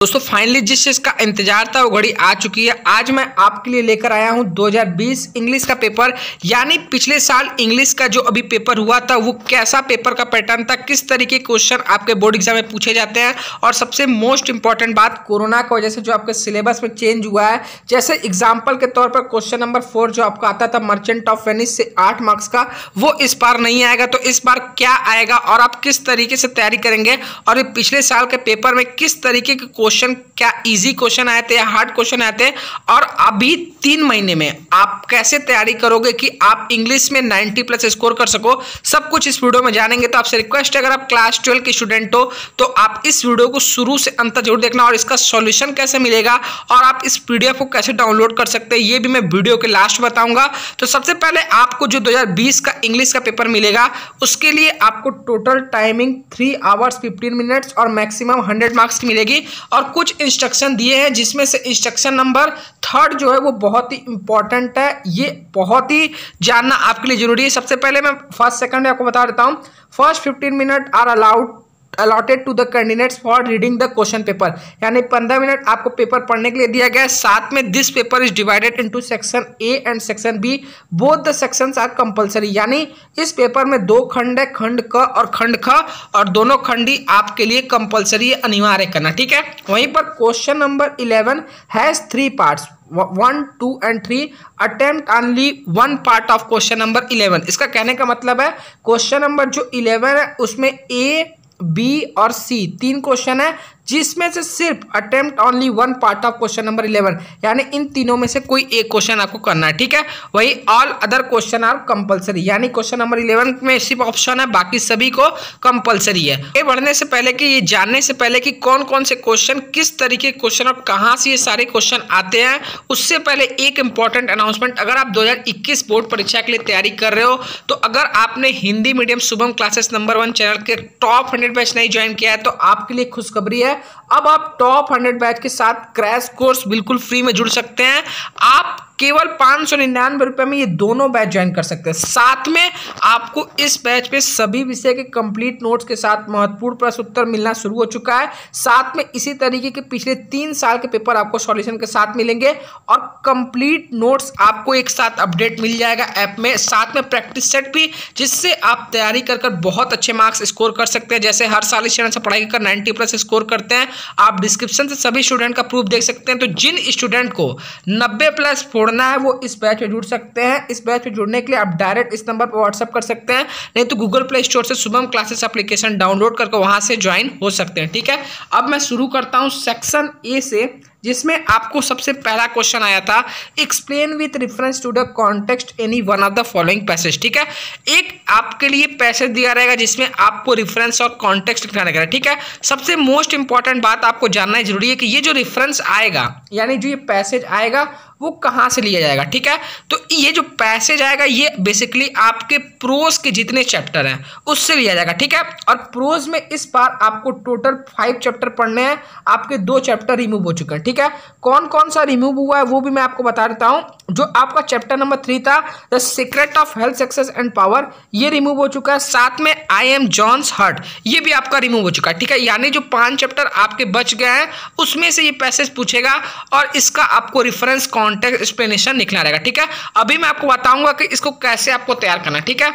दोस्तों फाइनली जिस चीज का इंतजार था वो घड़ी आ चुकी है। आज मैं आपके लिए लेकर आया हूं 2020 इंग्लिश का पेपर, यानी पिछले साल इंग्लिश का जो अभी पेपर हुआ था वो कैसा पेपर का पैटर्न था, किस तरीके के क्वेश्चन आपके बोर्ड एग्जाम में पूछे जाते हैं, और सबसे मोस्ट इंपॉर्टेंट बात कोरोना की वजह से जो आपके सिलेबस में चेंज हुआ है। जैसे एग्जाम्पल के तौर पर क्वेश्चन नंबर 4 जो आपका आता था मर्चेंट ऑफ वेनिस से 8 मार्क्स का, वो इस बार नहीं आएगा। तो इस बार क्या आएगा और आप किस तरीके से तैयारी करेंगे, और ये पिछले साल के पेपर में किस तरीके के क्वेश्चन, क्या इजी क्वेश्चन आए थे या हार्ड क्वेश्चन आए थे, और अभी 3 महीने में आप कैसे तैयारी करोगे कि आप इंग्लिश में 90+ स्कोर कर सको, सब कुछ इस वीडियो में जानेंगे। तो आपसे रिक्वेस्ट है, अगर आप क्लास 12 के स्टूडेंट हो तो आप इस वीडियो को शुरू से अंत तक जरूर देखना, और इसका सॉल्यूशन कैसे मिलेगा और आप इस पीडीएफ को कैसे डाउनलोड कर सकते हैं ये भी मैं वीडियो के लास्ट में बताऊंगा। तो सबसे पहले आपको जो 2020 का इंग्लिश का पेपर मिलेगा उसके लिए आपको टोटल टाइमिंग 3 आवर्स 15 मिनट्स और मैक्सिमम 100 मार्क्स की मिलेगी, और कुछ इंस्ट्रक्शन दिए हैं जिसमें से इंस्ट्रक्शन नंबर 3 जो है वो बहुत ही इंपॉर्टेंट है, ये बहुत ही जानना आपके लिए जरूरी है। सबसे पहले मैं फर्स्ट सेकंड आपको बता देता हूं। First 15 minute are allotted to the candidates for reading the question paper, यानी 15 मिनट आपको पेपर पढ़ने के लिए दिया गया है। साथ में this paper is divided into section A and section B, both the sections are compulsory, यानी इस पेपर में 2 खंड है, खंड क और खंड ख, और दोनों खंड ही आपके लिए कंपलसरी अनिवार्य करना, ठीक है। वहीं पर question number 11 has 3 parts 1, 2 and 3, attempt only 1 part of question number 11। इसका कहने का मतलब है क्वेश्चन नंबर जो 11 है उसमें ए, बी और सी 3 क्वेश्चन है, जिसमें से सिर्फ attempt only 1 part of question number 11, यानी इन तीनों में से कोई एक क्वेश्चन आपको करना है, ठीक है। वही all other question are compulsory, यानी क्वेश्चन नंबर 11 में सिर्फ ऑप्शन है, बाकी सभी को कंपलसरी है। ये बढ़ने से पहले कि ये जानने से पहले कि कौन कौन से क्वेश्चन, किस तरीके के क्वेश्चन और कहाँ से ये सारे क्वेश्चन आते हैं, उससे पहले एक इंपॉर्टेंट अनाउंसमेंट। अगर आप 2021 बोर्ड परीक्षा के लिए तैयारी कर रहे हो तो अगर आपने Hindi medium Shubham classes number 1 channel के टॉप 100 बैच नहीं ज्वाइन किया है तो आपके लिए खुशखबरी है, अब आप टॉप 100 बैच के साथ क्रैश कोर्स बिल्कुल फ्री में जुड़ सकते हैं। आप केवल 599 रुपए में ये दोनों बैच ज्वाइन कर सकते हैं। साथ में आपको इस बैच पे सभी विषय के कंप्लीट नोट्स के साथ महत्वपूर्ण प्रश्न उत्तर मिलना शुरू हो चुका है। साथ में इसी तरीके के पिछले 3 साल के पेपर आपको सॉल्यूशन के साथ मिलेंगे, और कंप्लीट नोट्स आपको एक साथ अपडेट मिल जाएगा ऐप में। साथ में प्रैक्टिस सेट भी, जिससे आप तैयारी कर बहुत अच्छे मार्क्स स्कोर कर सकते हैं। जैसे हर साल इस चैनल से पढ़ाई कर 90+ स्कोर करते हैं। आप डिस्क्रिप्शन से सभी स्टूडेंट का प्रूफ देख सकते हैं। तो जिन स्टूडेंट को 90+ फोड़ना है वो इस बैच में जुड़ सकते हैं। इस बैच में जुड़ने के लिए आप डायरेक्ट इस नंबर पर व्हाट्सएप कर सकते हैं, नहीं तो गूगल प्ले स्टोर से शुभम क्लासेस एप्लीकेशन डाउनलोड करके वहां से ज्वाइन हो सकते हैं, ठीक है। अब मैं शुरू करता हूं सेक्शन ए से, जिसमें आपको सबसे पहला क्वेश्चन आया था, explain with reference to the context any one of the following passage, ठीक है। एक आपके लिए पैसेज दिया रहेगा जिसमें आपको रेफरेंस और कॉन्टेक्स्ट लिखना रहेगा, ठीक है। सबसे मोस्ट इंपॉर्टेंट बात आपको जानना जरूरी है कि ये जो रेफरेंस आएगा, यानी जो ये पैसेज आएगा वो कहाँ से लिया जाएगा, ठीक है। तो ये जो पैसेज आएगा ये बेसिकली आपके प्रोज के जितने चैप्टर हैं उससे लिया जाएगा, ठीक है। और प्रोज में इस बार आपको टोटल 5 चैप्टर पढ़ने हैं, आपके 2 चैप्टर रिमूव हो चुके हैं, ठीक है। कौन कौन सा रिमूव हुआ है वो भी मैं आपको बता देता हूं। जो आपका चैप्टर नंबर 3 था the secret of health success and power, ये रिमूव हो चुका है। साथ में आई एम जॉन्स हर्ट, ये भी आपका रिमूव हो चुका है, ठीक है। यानी जो 5 चैप्टर आपके बच गए हैं उसमें से ये पैसेज पूछेगा, और इसका आपको रिफरेंस कॉन्टेक्स्ट एक्सप्लेनेशन लिखना रहेगा, ठीक है। अभी मैं आपको बताऊंगा कि इसको कैसे आपको तैयार करना है, ठीक है।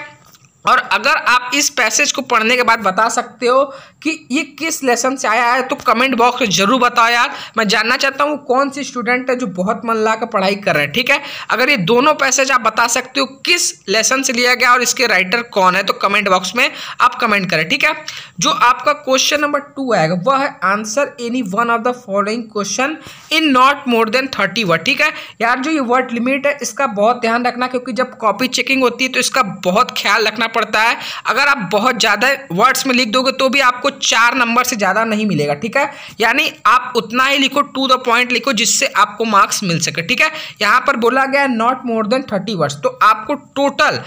और अगर आप इस पैसेज को पढ़ने के बाद बता सकते हो कि ये किस लेसन से आया है तो कमेंट बॉक्स में जरूर बताओ यार, मैं जानना चाहता हूँ कौन सी स्टूडेंट है जो बहुत मन लगा कर पढ़ाई कर रहे हैं, ठीक है। अगर ये दोनों पैसेज आप बता सकते हो किस लेसन से लिया गया और इसके राइटर कौन है तो कमेंट बॉक्स में आप कमेंट करें, ठीक है। जो आपका क्वेश्चन नंबर 2 आएगा वह है answer any one of the following question in not more than 30 word, ठीक है। यार जो ये वर्ड लिमिट है इसका बहुत ध्यान रखना, क्योंकि जब कॉपी चेकिंग होती है तो इसका बहुत ख्याल रखना पड़ता है। अगर आप बहुत ज्यादा वर्ड्स में लिख दोगे तो भी आपको 4 नंबर से ज्यादा नहीं मिलेगा, ठीक है। यानी आप उतना ही लिखो, टू द पॉइंट लिखो, जिससे आपको मार्क्स मिल सके, ठीक है। यहां पर बोला गया नॉट मोर देन 30 वर्ड्स, तो आपको total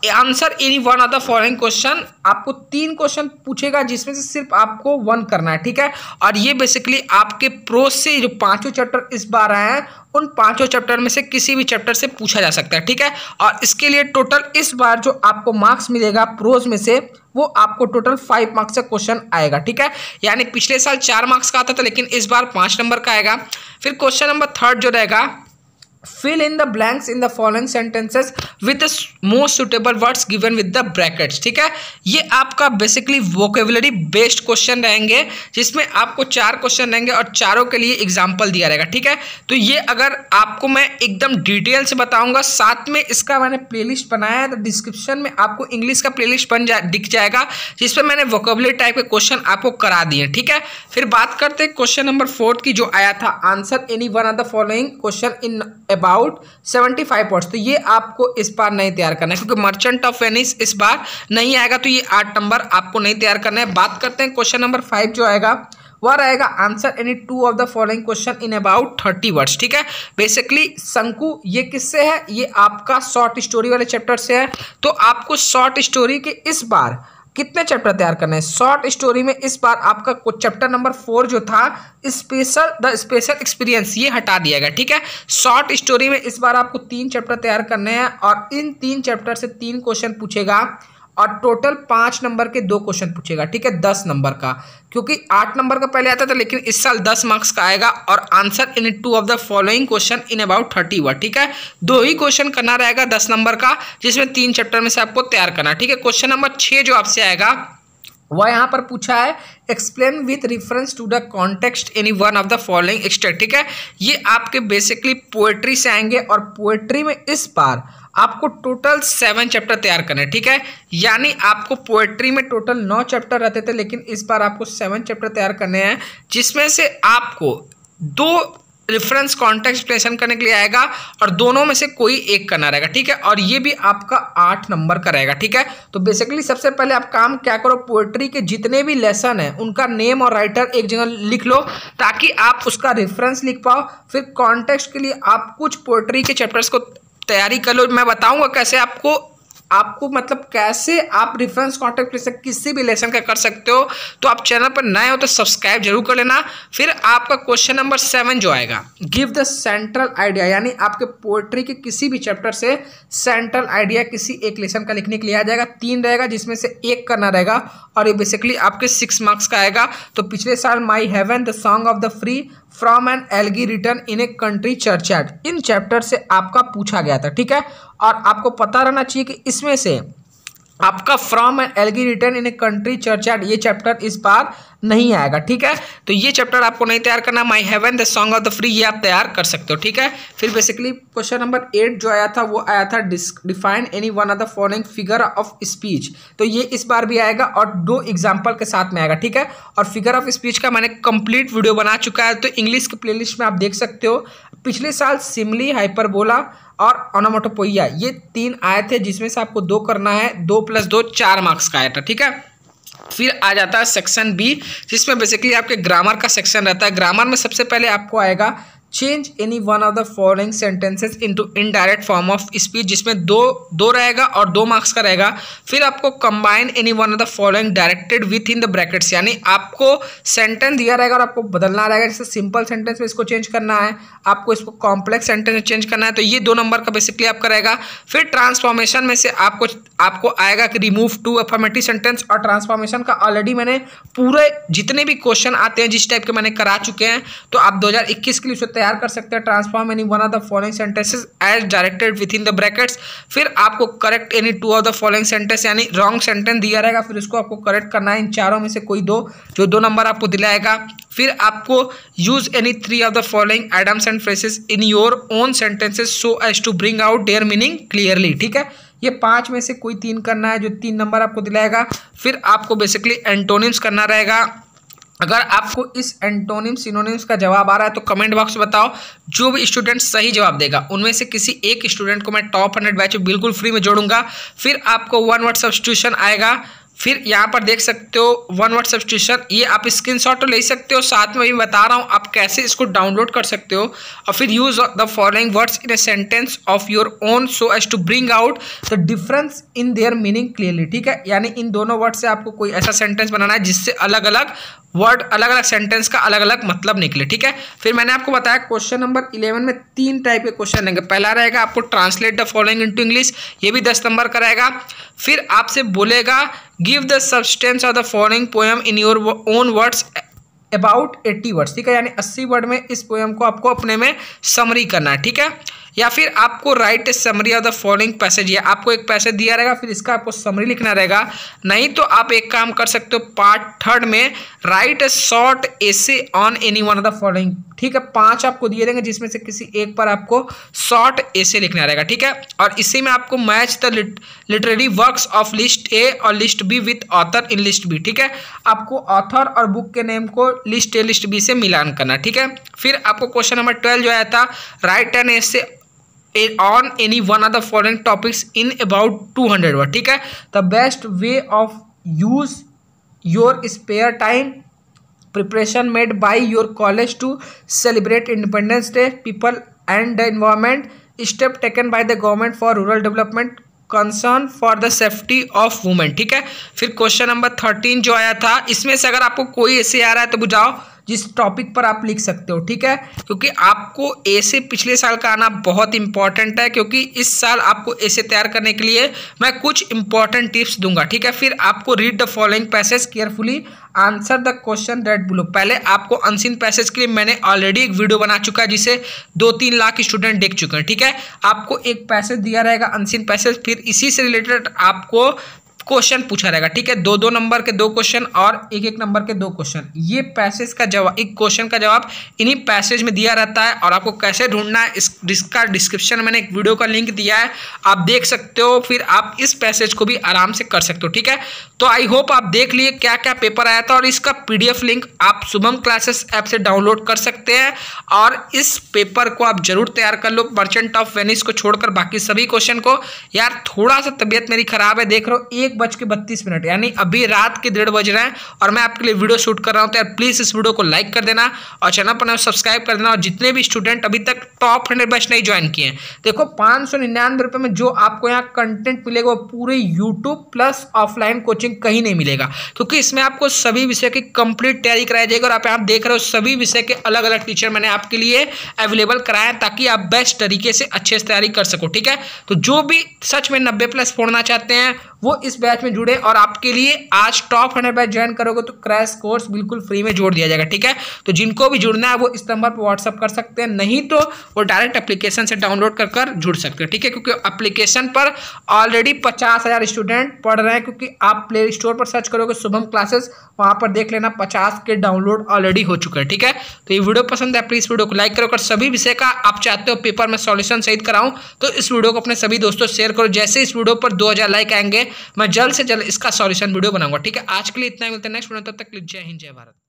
answer any one of the following question. आपको 3 क्वेश्चन पूछेगा जिसमें से सिर्फ आपको 1 करना है, ठीक है। और ये बेसिकली आपके प्रोज से जो 5 चैप्टर इस बार आए हैं उन 5 चैप्टर में से किसी भी चैप्टर से पूछा जा सकता है, ठीक है। और इसके लिए टोटल इस बार जो आपको मार्क्स मिलेगा प्रोज में से वो आपको टोटल 5 मार्क्स का क्वेश्चन आएगा, ठीक है। यानी पिछले साल 4 मार्क्स का आता था लेकिन इस बार 5 नंबर का आएगा। फिर क्वेश्चन नंबर 3 जो रहेगा, fill in the blanks in the following sentences with the most suitable words given with the brackets, ठीक है। ये आपका बेसिकली वोकेबुलरी बेस्ड क्वेश्चन रहेंगे जिसमें आपको 4 क्वेश्चन रहेंगे और चारों के लिए एग्जांपल दिया रहेगा, ठीक है। तो ये अगर आपको मैं एकदम डिटेल से बताऊंगा, साथ में इसका मैंने प्लेलिस्ट बनाया है, तो डिस्क्रिप्शन में आपको इंग्लिश का प्लेलिस्ट दिख जाएगा जिसमें मैंने वोकेबुलरी टाइप के क्वेश्चन आपको करा दिए, ठीक है। फिर बात करते हैं क्वेश्चन नंबर 4 की जो आया था, answer any one of the following question in about 75 words. तो ये आपको इस बार नहीं तैयार करना है क्योंकि मर्चेंट ऑफ वेनिस इस बार नहीं आएगा, तो ये 8 नंबर आपको नहीं तैयार करना है। बात करते हैं क्वेश्चन नंबर 5 जो आएगा वह रहेगा answer any 2 of the following question in about 30 words, ठीक है। बेसिकली शंकु ये किससे है, ये आपका शॉर्ट स्टोरी वाले चैप्टर से है। तो आपको शॉर्ट स्टोरी के इस बार कितने चैप्टर तैयार करने हैं? शॉर्ट स्टोरी में इस बार आपका चैप्टर नंबर 4 जो था द स्पेशल एक्सपीरियंस, ये हटा दिया गया, ठीक है। शॉर्ट स्टोरी में इस बार आपको 3 चैप्टर तैयार करने हैं और इन 3 चैप्टर से 3 क्वेश्चन पूछेगा और टोटल 5 नंबर के 2 क्वेश्चन पूछेगा, ठीक है, 10 नंबर का, क्योंकि 8 नंबर का पहले आता था लेकिन इस साल 10 मार्क्स का आएगा। और answer in 2 of the following question in about 30 word, ठीक है। 2 ही क्वेश्चन करना रहेगा 10 नंबर का जिसमें 3 चैप्टर में से आपको तैयार करना, ठीक है। क्वेश्चन नंबर 6 जो आपसे आएगा वह यहाँ पर पूछा है explain with reference to the context any one of the following extract, ठीक है। ये आपके बेसिकली पोएट्री से आएंगे और पोएट्री में इस बार आपको टोटल 7 चैप्टर तैयार करने हैं, ठीक है। यानी आपको पोएट्री में टोटल 9 चैप्टर रहते थे लेकिन इस बार आपको 7 चैप्टर तैयार करने हैं जिसमें से आपको 2 रेफरेंस कॉन्टेक्स्ट एक्सप्लेनेशन करने के लिए आएगा और दोनों में से कोई एक करना रहेगा, ठीक है। और ये भी आपका 8 नंबर का रहेगा, ठीक है। तो बेसिकली सबसे पहले आप काम क्या करो, पोएट्री के जितने भी लेसन हैं उनका नेम और राइटर एक जगह लिख लो ताकि आप उसका रेफरेंस लिख पाओ। फिर कॉन्टेक्स्ट के लिए आप कुछ पोएट्री के चैप्टर्स को तैयारी कर लो। मैं बताऊंगा कैसे आपको मतलब कैसे आप रेफरेंस कॉन्टेक्स्ट किसी भी लेसन का कर सकते हो। तो आप चैनल पर नए हो तो सब्सक्राइब जरूर कर लेना। फिर आपका क्वेश्चन नंबर 7 जो आएगा, गिव द सेंट्रल आइडिया, यानी आपके पोएट्री के किसी भी चैप्टर से सेंट्रल आइडिया किसी एक लेसन का लिखने के लिए आ जाएगा। 3 रहेगा जिसमें से 1 करना रहेगा और ये बेसिकली आपके 6 मार्क्स का आएगा। तो पिछले साल my heaven the song of the free from an elegy written in a country churchyard, इन चैप्टर से आपका पूछा गया था, ठीक है। और आपको पता रहना चाहिए कि इसमें से आपका from an elegy written in a country churchyard ये चैप्टर इस बार नहीं आएगा, ठीक है। तो ये चैप्टर आपको नहीं तैयार करना। माई heaven the song of the free ये आप तैयार कर सकते हो, ठीक है। फिर बेसिकली क्वेश्चन नंबर 8 जो आया था वो आया था define any one of the following figure of speech, तो ये इस बार भी आएगा और 2 एग्जाम्पल के साथ में आएगा, ठीक है। और फिगर ऑफ स्पीच का मैंने कंप्लीट वीडियो बना चुका है, तो इंग्लिश के प्लेलिस्ट में आप देख सकते हो। पिछले साल सिमली, हाइपरबोला और ओनोमेटोपोइया ये 3 आए थे जिसमें से आपको 2 करना है। 2 + 2 4 मार्क्स का आया था, ठीक है। फिर आ जाता है सेक्शन बी जिसमें बेसिकली आपके ग्रामर का सेक्शन रहता है। ग्रामर में सबसे पहले आपको आएगा change any one of the following sentences into indirect form of speech, जिसमें दो रहेगा और 2 मार्क्स का रहेगा। फिर आपको combine any one of the following directed with in the brackets, यानी आपको सेंटेंस दिया रहेगा और आपको बदलना रहेगा। जैसे सिंपल सेंटेंस में इसको चेंज करना है, आपको इसको कॉम्प्लेक्स सेंटेंस में चेंज करना है, तो ये 2 नंबर का बेसिकली आपका रहेगा। फिर ट्रांसफॉर्मेशन में से आपको आएगा कि रिमूव 2 अफर्मेटिव सेंटेंस, और ट्रांसफॉर्मेशन का ऑलरेडी मैंने पूरे जितने भी क्वेश्चन आते हैं जिस टाइप के मैंने करा चुके हैं, तो आप 2021 के लिए तैयार कर सकते हैं। Transform any one of the following sentences as directed within the brackets. फिर आपको correct any 2 of the following sentence, यानी रॉन्ग सेंटेंस दिया रहेगा, फिर उसको आपको करेक्ट करना है। इन चारों में से कोई 2 जो 2 नंबर आपको दिलाएगा। फिर आपको use any 3 of the following idioms and phrases in your own sentences so as to bring out their meaning clearly, ठीक है। ये 5 में से कोई 3 करना है जो 3 नंबर आपको दिलाएगा। फिर आपको बेसिकली एंटोनिम्स करना रहेगा। अगर आपको इस एंटोनिम सिनोनिम्स का जवाब आ रहा है तो कमेंट बॉक्स में बताओ। जो भी स्टूडेंट सही जवाब देगा उनमें से किसी एक स्टूडेंट को मैं टॉप 100 बैच बिल्कुल फ्री में जोड़ूंगा। फिर आपको 1 वर्ड सब्स्टिट्यूशन आएगा। फिर यहाँ पर देख सकते हो 1 वर्ड सब्स्टिट्यूशन, ये आप स्क्रीनशॉट ले सकते हो। साथ में भी बता रहा हूँ आप आप कैसे इसको डाउनलोड कर सकते हो। और फिर use the following words in a sentence of your own so as to bring out the difference in their meaning clearly, ठीक है। यानी इन दोनों वर्ड से आपको कोई ऐसा सेंटेंस बनाना है जिससे अलग अलग वर्ड, अलग अलग सेंटेंस का अलग अलग मतलब निकले, ठीक है। फिर मैंने आपको बताया क्वेश्चन नंबर 11 में 3 टाइप के क्वेश्चन रहेंगे। पहला रहेगा आपको translate the following into English, ये भी 10 नंबर का रहेगा। फिर आपसे बोलेगा give the substance of the following poem in your own words about 80 words, ठीक है। यानी 80 वर्ड में इस पोएम को आपको अपने में समरी करना है, ठीक है। या फिर आपको right A summary of the following passage, या आपको एक पैसेज दिया रहेगा फिर इसका आपको समरी लिखना रहेगा। नहीं तो आप एक काम कर सकते हो पार्ट 3 में right A short essay on any one of the following, ठीक है। 5 आपको दिए देंगे जिसमें से किसी एक पर आपको शॉर्ट एसे लिखना रहेगा, ठीक है। और इसी में आपको match the literary works of list A और list B with author in list B, ठीक है। आपको ऑथर और बुक के नेम को लिस्ट ए लिस्ट बी से मिलान करना, ठीक है। फिर आपको क्वेश्चन नंबर 12 जो आया था write an essay on any one of the following topics in about 200 word, ठीक है। The best way of use your spare time, preparation made by your college to celebrate Independence Day, people and the environment, step taken by the government for rural development, concern for the safety of women, ठीक है। फिर question number 13 जो आया था इसमें से अगर आपको कोई ऐसे आ रहा है तो बुझाओ जिस टॉपिक पर आप लिख सकते हो, ठीक है। क्योंकि आपको ऐसे पिछले साल का आना बहुत इंपॉर्टेंट है, क्योंकि इस साल आपको ऐसे तैयार करने के लिए मैं कुछ इंपॉर्टेंट टिप्स दूंगा, ठीक है। फिर आपको read the following passage carefully, answer the question that below. पहले आपको अनसीन पैसेज के लिए मैंने ऑलरेडी एक वीडियो बना चुका है जिसे 2-3 लाख स्टूडेंट देख चुके हैं, ठीक है। आपको एक पैसेज दिया रहेगा अनसीन पैसेज, फिर इसी से रिलेटेड आपको क्वेश्चन पूछा रहेगा, ठीक है। 2-2 नंबर के 2 क्वेश्चन और 1-1 नंबर के 2 क्वेश्चन। ये पैसेज का जवाब, एक क्वेश्चन का जवाब इन्हीं पैसेज में दिया रहता है। और आपको कैसे ढूंढना है इसका डिस्क्रिप्शन में मैंने एक वीडियो का लिंक दिया है, आप देख सकते हो। फिर आप इस पैसेज को भी आराम से कर सकते हो, ठीक है। तो आई होप आप देख लिए क्या क्या पेपर आया था, और इसका PDF लिंक आप शुभम क्लासेस ऐप से डाउनलोड कर सकते हैं। और इस पेपर को आप जरूर तैयार कर लो, मर्चेंट ऑफ वेनिस को छोड़कर बाकी सभी क्वेश्चन को। यार थोड़ा सा तबीयत मेरी खराब है, देख रहा हूँ 1:32, यानी अभी रात के 1:30 बज रहे हैं और मैं आपके लिए वीडियो शूट कर रहा हूँ। तो यार प्लीज इस वीडियो को लाइक कर देना और चैनल पर सब्सक्राइब कर देना। और जितने भी स्टूडेंट अभी तक टॉप 100 बैच नहीं ज्वाइन किए हैं, देखो 599 रुपये में जो आपको यहाँ कंटेंट मिलेगा वो पूरे यूट्यूब प्लस ऑफलाइन कोचिंग कहीं नहीं मिलेगा, क्योंकि इसमें आपको सभी विषय की कंप्लीट तैयारी कराई जाएगी। और आप यहाँ देख रहे हो सभी विषय के अलग अलग टीचर मैंने आपके लिए अवेलेबल कराए हैं, ताकि आप बेस्ट तरीके से अच्छे से तैयारी कर सको, ठीक है। तो जो भी सच में 90+ फोड़ना चाहते हैं वो इस बैच में जुड़े, और आपके लिए आज टॉप 100 बैच ज्वाइन करोगे तो क्रैश कोर्स बिल्कुल फ्री में जोड़ दिया जाएगा, ठीक है। तो जिनको भी जुड़ना है वो इस नंबर पर व्हाट्सअप कर सकते हैं, नहीं तो वो डायरेक्ट एप्लीकेशन से डाउनलोड कर जुड़ सकते हैं, ठीक है। क्योंकि एप्लीकेशन पर ऑलरेडी 50,000 स्टूडेंट पढ़ रहे हैं, क्योंकि आप प्ले स्टोर पर सर्च करोगे शुभम क्लासेस, वहां पर देख लेना 50 के डाउनलोड ऑलरेडी हो चुके हैं, ठीक है। तो ये वीडियो पसंद है प्लीज वीडियो को लाइक करो। अगर सभी विषय का आप चाहते हो पेपर में सॉल्यूशन सहित कराऊं तो इस वीडियो को अपने सभी दोस्तों शेयर करो। जैसे इस वीडियो पर 2000 लाइक आएंगे मैं जल्द से जल्द इसका सॉल्यूशन वीडियो बनाऊंगा, ठीक है। आज के लिए इतना ही, मिलते हैं नेक्स्ट वीडियो, तब तक जय हिंद जय भारत।